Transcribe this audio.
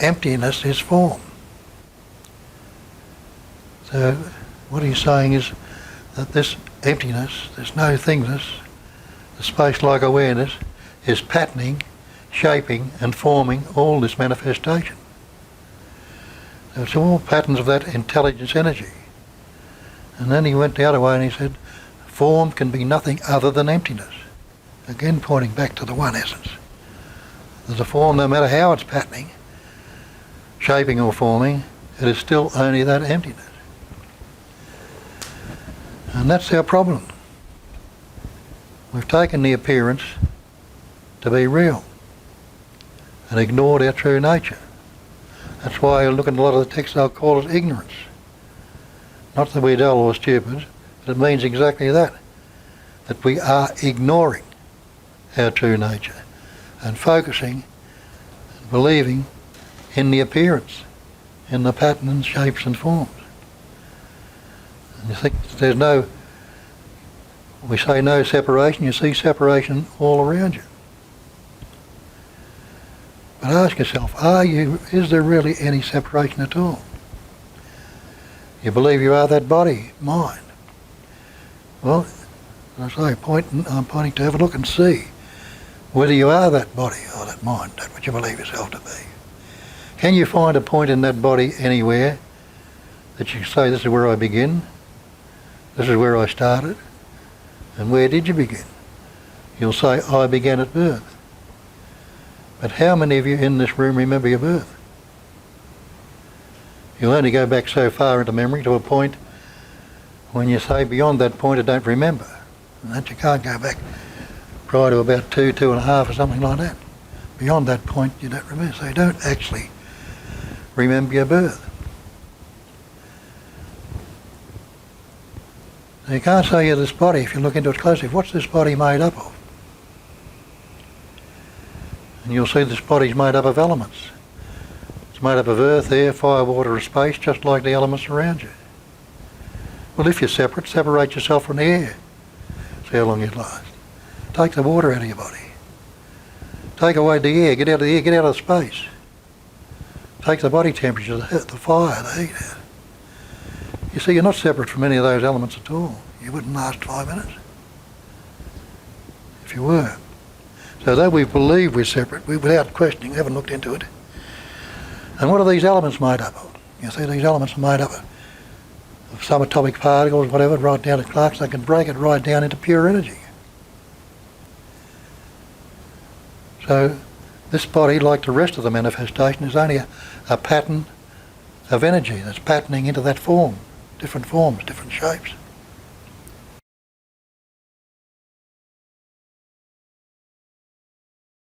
emptiness is form. So what he's saying is that this emptiness, this no thingness, the space-like awareness, is patterning, shaping and forming all this manifestation. So it's all patterns of that intelligence energy. And then he went the other way and he said, form can be nothing other than emptiness. Again pointing back to the one essence. There's a form, no matter how it's patterning, shaping or forming, it is still only that emptiness. And that's our problem. We've taken the appearance to be real and ignored our true nature. That's why you look at a lot of the texts, they'll call it ignorance. Not that we're dull or stupid, but it means exactly that. That we are ignoring our true nature and focusing and believing in the appearance, in the patterns, shapes and forms. And you think there's no, we say no separation, you see separation all around you. But ask yourself, is there really any separation at all? You believe you are that body, mind. Well, as I say, I'm pointing to have a look and see whether you are that body or that mind, that what you believe yourself to be. Can you find a point in that body anywhere that you say, this is where I begin, this is where I started, and where did you begin? You'll say, I began at birth. But how many of you in this room remember your birth? You'll only go back so far into memory to a point when you say beyond that point I don't remember. And that you can't go back prior to about 2.5 or something like that. Beyond that point you don't remember. So you don't actually remember your birth. So you can't say you're this body if you look into it closely. What's this body made up of? And you'll see this body's made up of elements. It's made up of earth, air, fire, water and space, just like the elements around you. Well, if you're separate, separate yourself from the air. See how long it lasts. Take the water out of your body. Take away the air, get out of the air, get out of the space. Take the body temperature, the fire, the heat out. You see, you're not separate from any of those elements at all. You wouldn't last 5 minutes if you were. So though we believe we're separate, without questioning, we haven't looked into it. And what are these elements made up of? You see, these elements are made up of subatomic particles, whatever, right down to quarks. They can break it right down into pure energy. So this body, like the rest of the manifestation, is only a pattern of energy that's patterning into that form, different forms, different shapes.